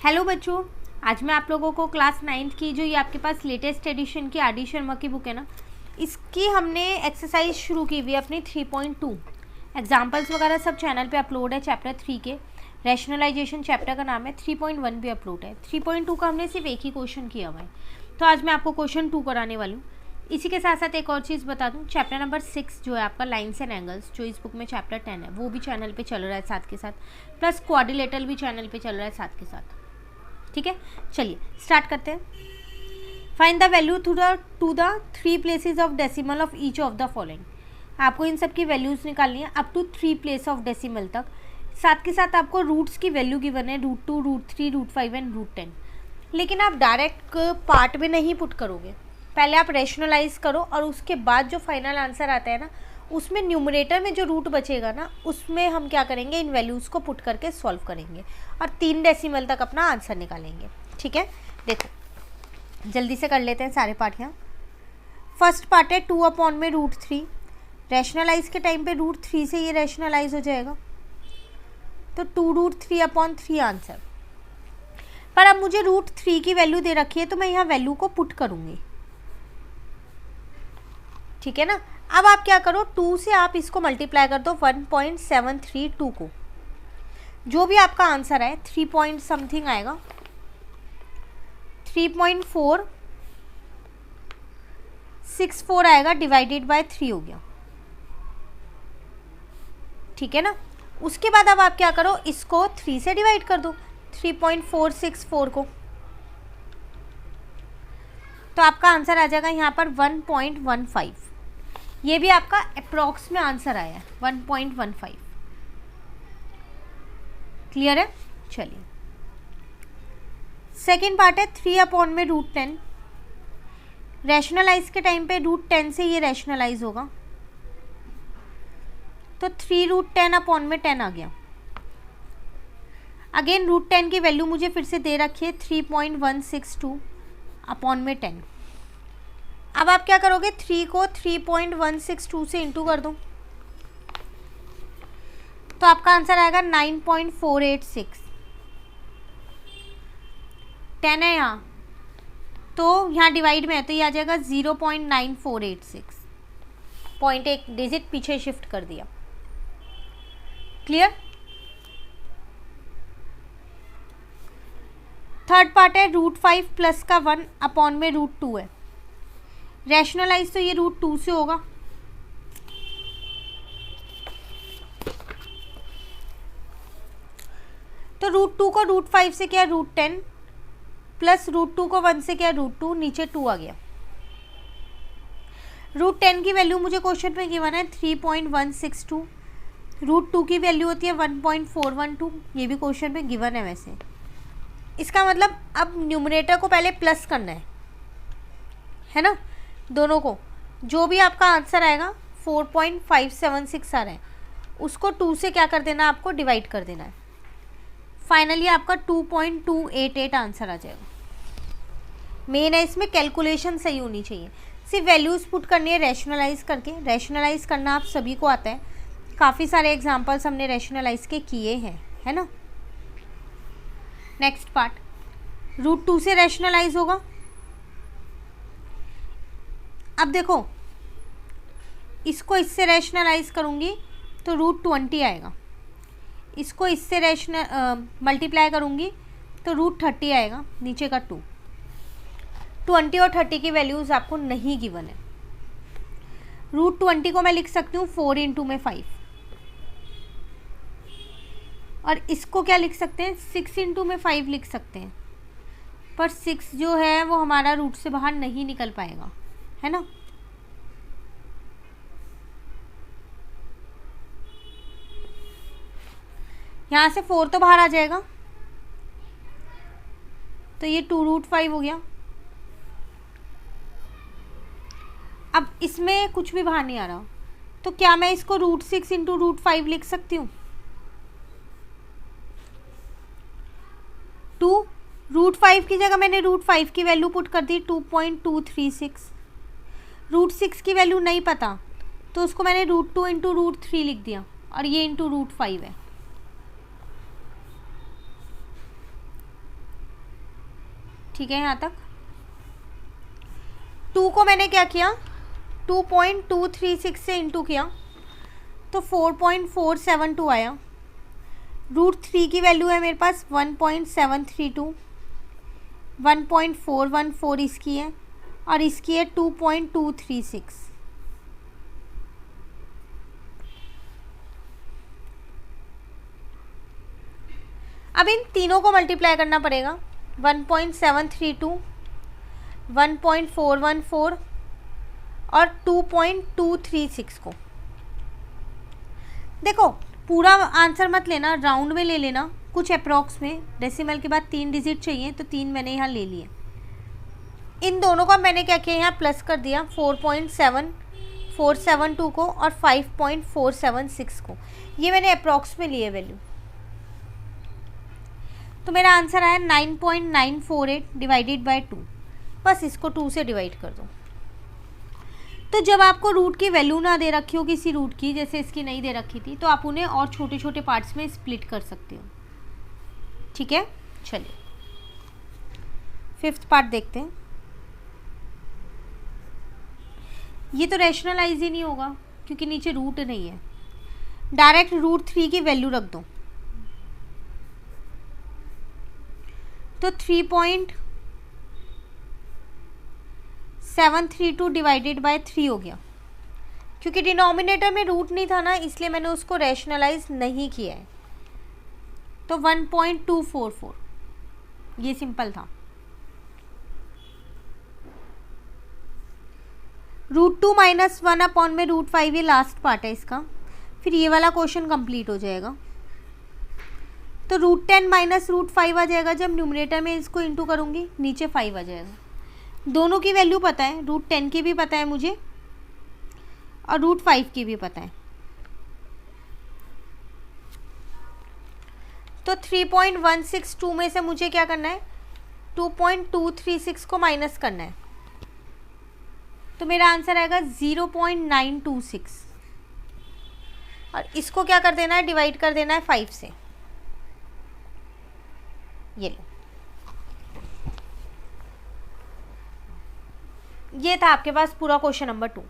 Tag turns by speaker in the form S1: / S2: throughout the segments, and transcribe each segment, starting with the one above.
S1: Hello बच्चों, आज मैं आप लोगों को क्लास 9th की जो ये आपके पास लेटेस्ट एडिशन की आर डी शर्मा की बुक है ना, इसकी हमने एक्सरसाइज शुरू की हुई है अपनी 3.2। एग्जाम्पल्स वगैरह सब चैनल पे अपलोड है चैप्टर 3 के। रैशनलाइजेशन चैप्टर का नाम है। 3.1 भी अपलोड है। 3.2 का हमने सिर्फ एक ही क्वेश्चन किया हुआ है, तो आज मैं आपको क्वेश्चन 2 कराने वाली हूँ। इसी के साथ साथ एक और चीज़ बता दूँ, चैप्टर नंबर 6 जो है आपका लाइन्स एंड एंगल्स, जो इस बुक में चैप्टर 10 है, वो भी चैनल पे चल रहा है साथ के साथ, प्लस क्वाड्रिलेटरल भी चैनल पे चल रहा है साथ के साथ। ठीक है, चलिए स्टार्ट करते हैं। Find the value to the 3 places of decimal of each of the following. आपको इन सब की वैल्यूज़ निकालनी है up to 3 place of decimal तक। साथ के साथ आपको रूट्स की वैल्यू गिवन है, √2, √3, √5 एंड √10। लेकिन आप डायरेक्ट पार्ट में नहीं पुट करोगे, पहले आप रेशनलाइज करो और उसके बाद जो फाइनल आंसर आता है ना, उसमें न्यूमरेटर में जो रूट बचेगा ना, उसमें हम क्या करेंगे, इन वैल्यूज़ को पुट करके सॉल्व करेंगे और 3 डेसिमल तक अपना आंसर निकालेंगे। ठीक है, देखो जल्दी से कर लेते हैं सारे पार्ट यहाँ। फर्स्ट पार्ट है 2/√3। रैशनलाइज के टाइम पे √3 से ये रैशनलाइज हो जाएगा, तो 2√3/3 आंसर। पर अब मुझे √3 की वैल्यू दे रखी है, तो मैं यहाँ वैल्यू को पुट करूँगी। ठीक है ना, अब आप क्या करो, 2 से आप इसको मल्टीप्लाई कर दो 1.732 को। जो भी आपका आंसर है 3 पॉइंट समथिंग आएगा, 3.464 आएगा, डिवाइडेड बाय 3 हो गया। ठीक है ना, उसके बाद अब आप क्या करो, इसको 3 से डिवाइड कर दो 3.464 को, तो आपका आंसर आ जाएगा यहाँ पर 1.15। ये भी आपका अप्रॉक्स में आंसर आया है 1.15। क्लियर है, चलिए सेकेंड पार्ट है 3/√10। रैशनलाइज के टाइम पे √10 से ये रैशनलाइज होगा, तो 3√10/10 आ गया। अगेन √10 की वैल्यू मुझे फिर से दे रखी है 3.162/10। अब आप क्या करोगे, 3 को 3.162 से इंटू कर दो, तो आपका आंसर आएगा 9.486। 10 है यहाँ, तो यहाँ डिवाइड में है, तो ये आ जाएगा 0.9486। पॉइंट एक डिजिट पीछे शिफ्ट कर दिया। क्लियर। थर्ड पार्ट है √5 प्लस का 1/√2 है। रैशनलाइज तो ये √2 से होगा, तो √2 को √5 से किया √10, प्लस √2 को 1 से किया √2, नीचे 2 आ गया। √10 की वैल्यू मुझे क्वेश्चन में गिवन है 3.162। √2 की वैल्यू होती है 1.412, ये भी क्वेश्चन में गिवन है वैसे। इसका मतलब अब न्यूमरेटर को पहले प्लस करना है ना, दोनों को। जो भी आपका आंसर आएगा 4.576 आ रहा है, उसको 2 से क्या कर देना, आपको डिवाइड कर देना है। फाइनली आपका 2.288 आंसर आ जाएगा। मेन है इसमें कैलकुलेशन सही होनी चाहिए, सिर्फ वैल्यूज़ पुट करनी है रैशनलाइज करके। रैशनलाइज करना आप सभी को आता है, काफ़ी सारे एग्जांपल्स हमने रैशनलाइज के किए हैं, है ना। नेक्स्ट पार्ट, √2 से रैशनलाइज होगा। अब देखो, इसको इससे रैशनलाइज करूँगी तो √20 आएगा, इसको इससे मल्टीप्लाई करूँगी तो √30 आएगा, नीचे का 2। 20 और 30 की वैल्यूज़ आपको नहीं गिवन है। √20 को मैं लिख सकती हूँ 4 × में 5, और इसको क्या लिख सकते हैं, 6 × में 5 लिख सकते हैं, पर 6 जो है वो हमारा रूट से बाहर नहीं निकल पाएगा, है ना। यहाँ से 4 तो बाहर आ जाएगा, तो ये 2√5 हो गया। अब इसमें कुछ भी बाहर नहीं आ रहा, तो क्या मैं इसको √6 × √5 लिख सकती हूँ। 2 √5 की जगह मैंने √5 की वैल्यू पुट कर दी 2.236। √6 की वैल्यू नहीं पता, तो उसको मैंने √2 × √3 लिख दिया, और ये × √5 है। ठीक है, यहाँ तक 2 को मैंने क्या किया 2.236 से इंटू किया तो 4.472 आया। √3 की वैल्यू है मेरे पास 1.732, 1.414 इसकी है और इसकी है 2.236। अब इन तीनों को मल्टीप्लाई करना पड़ेगा 1.732, 1.414 और 2.236 को। देखो पूरा आंसर मत लेना, राउंड में ले लेना, कुछ अप्रॉक्स में। डेसिमल के बाद 3 डिजिट चाहिए तो 3 मैंने यहाँ ले लिए। इन दोनों का मैंने क्या किया, यहाँ प्लस कर दिया 4.7472 को और 5.476 को। ये मैंने अप्रॉक्स में लिए वैल्यू। तो मेरा आंसर आया 9.948 डिवाइडेड बाय 2। बस इसको 2 से डिवाइड कर दो। तो जब आपको रूट की वैल्यू ना दे रखी हो किसी रूट की, जैसे इसकी नहीं दे रखी थी, तो आप उन्हें और छोटे छोटे पार्ट्स में स्प्लिट कर सकते हो। ठीक है, चलिए 5th पार्ट देखते हैं। ये तो रैशनलाइज ही नहीं होगा क्योंकि नीचे रूट नहीं है। डायरेक्ट √3 की वैल्यू रख दो तो 3.732 डिवाइडेड बाय 3 हो गया। क्योंकि डिनोमिनेटर में रूट नहीं था ना, इसलिए मैंने उसको रैशनलाइज नहीं किया है। तो 1.244 ये सिंपल था। √2 माइनस 1 अपॉन में √5 ये लास्ट पार्ट है इसका। फिर ये वाला क्वेश्चन कंप्लीट हो जाएगा। तो √10 माइनस √5 आ जाएगा। जब न्यूमरेटर में इसको इंटू करूँगी नीचे 5 आ जाएगा। दोनों की वैल्यू पता है, √10 की भी पता है मुझे और √5 की भी पता है। तो 3.162 में से मुझे क्या करना है, 2.236 को माइनस करना है। तो मेरा आंसर आएगा 0.926 और इसको क्या कर देना है, डिवाइड कर देना है 5 से। ये लो, ये था आपके पास पूरा क्वेश्चन नंबर 2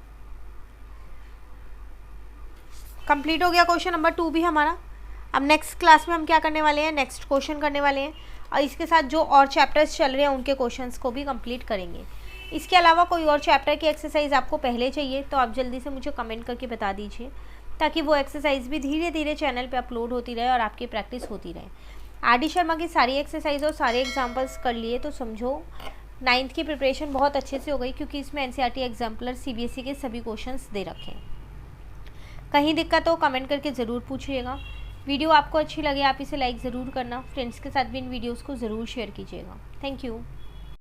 S1: कंप्लीट हो गया। क्वेश्चन नंबर 2 भी हमारा। अब नेक्स्ट क्लास में हम क्या करने वाले हैं, नेक्स्ट क्वेश्चन करने वाले हैं और इसके साथ जो और चैप्टर्स चल रहे हैं उनके क्वेश्चंस को भी कंप्लीट करेंगे। इसके अलावा कोई और चैप्टर की एक्सरसाइज आपको पहले चाहिए तो आप जल्दी से मुझे कमेंट करके बता दीजिए, ताकि वो एक्सरसाइज भी धीरे धीरे चैनल पे अपलोड होती रहे और आपकी प्रैक्टिस होती रहे। आर.डी. शर्मा की सारी एक्सरसाइज और सारे एग्जाम्पल्स कर लिए तो समझो 9th की प्रिपरेशन बहुत अच्छे से हो गई, क्योंकि इसमें NCERT एग्जाम्पलर CBSE के सभी क्वेश्चंस दे रखे हैं। कहीं दिक्कत हो कमेंट करके ज़रूर पूछिएगा। वीडियो आपको अच्छी लगे आप इसे लाइक ज़रूर करना, फ्रेंड्स के साथ भी इन वीडियोज़ को ज़रूर शेयर कीजिएगा। Thank you.